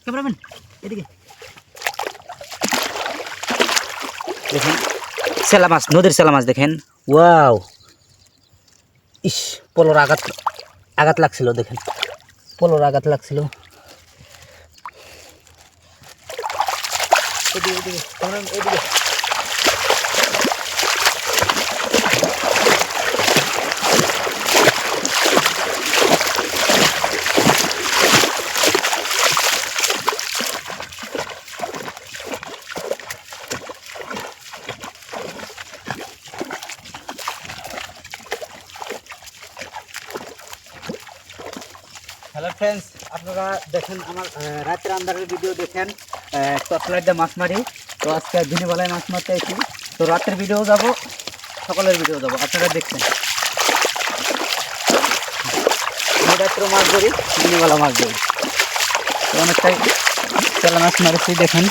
Cameraman এদিকে দেখেন সেলা মাছ, নদীর সেলা মাছ দেখেন। ওয়াও, ইস পলোর আঘাত লাগছিল, দেখেন পলোর আঘাত লাগছিল। এদিকে এদিকে ক্যামেরাম্যান এদিকে। হ্যালো ফ্রেন্ডস, আপনারা দেখেন আমার রাতের আন্ধারের ভিডিও দেখেন, টর্চ লাইট দিয়ে মাছ মারি। তো আজকে দিনের বেলায় মাছ মারতে এসেছি, তো রাতের ভিডিও যাব, সকালের ভিডিও যাব, আপনারা দেখছেন। রাত্রে মাছ ধরি, দিনের বেলা মাছ ধরি, তো অনেকটাই তেলা মাছ মারেছি দেখেন।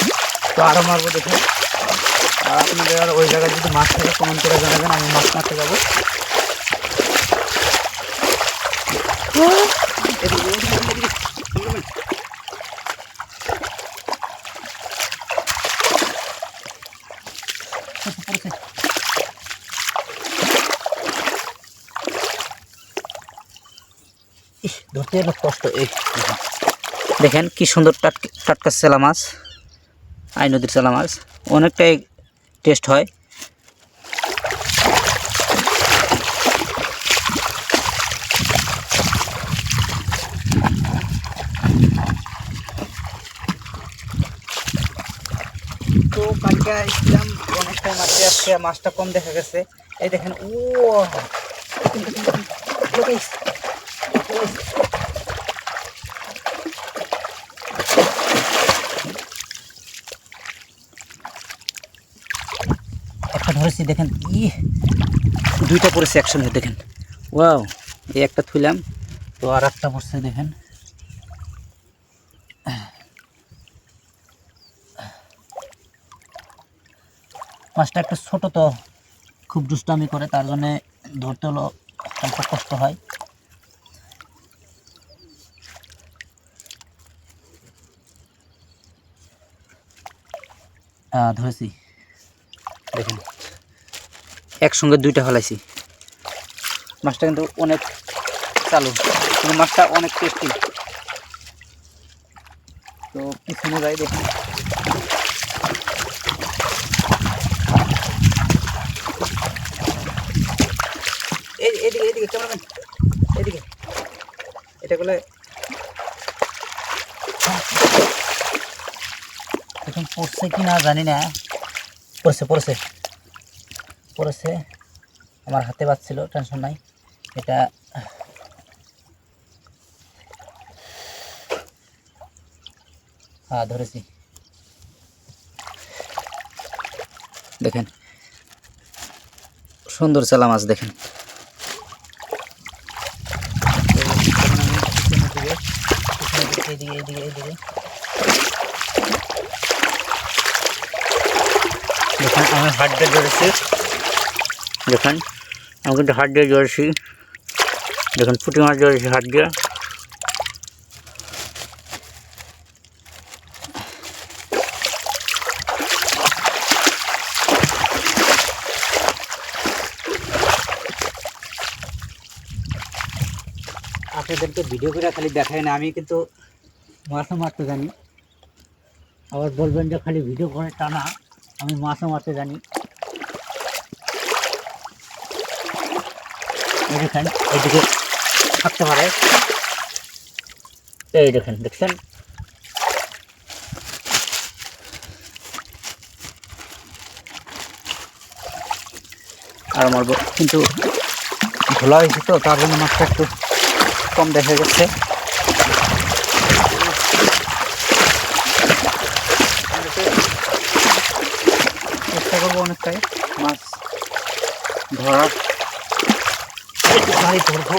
তো আরও মারবো দেখেন। আর আপনাদের ওই জায়গায় যদি মাছ থাকে কমেন্ট করে জানাবেন, আমি মাছ মারতে যাবো। ধরতে অনেক কষ্ট। এই দেখেন কি সুন্দর টাটকা চেলা মাছ, আই নদীর চেলা মাছ, অনেকটাই টেস্ট হয়। তো কালকে আসছিলাম অনেকটাই মাছে, আসছে মাছটা কম দেখা গেছে। এই দেখেন, ও একটা ধরেছি দেখেন, দুইটা পড়েছে একসঙ্গে দেখেন। ওয়াও, এই একটা থুইলাম, তো আর একটা পড়ছে দেখেন। মাছটা একটু ছোট, তো খুব দুষ্টামি করে, তার জন্যে ধরতে হলো অল্প কষ্ট হয়। ধরেছি দেখেন, একসঙ্গে দুইটা ফেলাইছি। মাছটা কিন্তু অনেক চালু, কিন্তু মাছটা অনেক টেস্টি। তো পিছনে যাই দেখেন, এদিকে এদিকে ক্যামেরাম্যান এদিকে। এটা বলে এখন পড়ছে কি না জানি না, পড়ছে পড়ছে পড়েছে, আমার হাতে বাজছিল, টেনশন নাই। এটা হ্যাঁ ধরেছি দেখেন, সুন্দর চেলা মাছ দেখেন। এইদিকে এইদিকে এইদিকে দেখেন, আমি হাত দিয়ে ধরেছি দেখেন, আমি কিন্তু হাত দিয়ে ধরেছি দেখেন, পুঁটি মাছ ধরেছি হাত দিয়ে। আপনাদেরকে ভিডিও করে খালি দেখাই না, আমি কিন্তু মাছও মারতে জানি। আবার বলবেন যে খালি ভিডিও করে টানা, আমি মাছও মারতে জানি। এই দেখেন, এইদিকে থাকতে পারে, এই দেখেন, দেখছেন। আর মারবো, কিন্তু ধোলা হয়েছে তো, তার জন্য মাছটা একটু কম দেখা গেছে। চেষ্টা করবো অনেকটাই মাছ ধরার, ধরবো।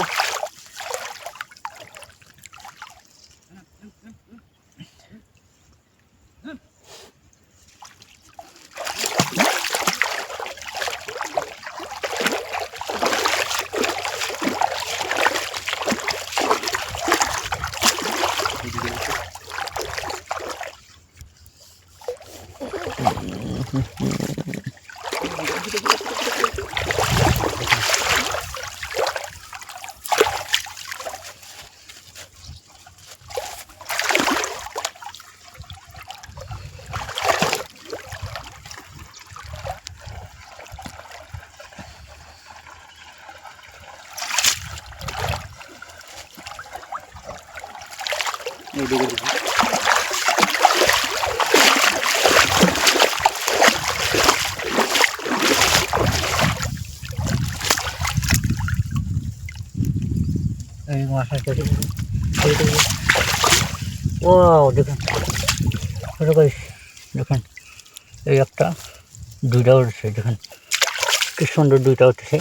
এইদিকে দেখুন। এই মাছ আছে দেখুন। ও দেখুন দেখুন, এই একটা দুইটা উঠছে দেখুন, কি সুন্দর দুইটা উঠছে।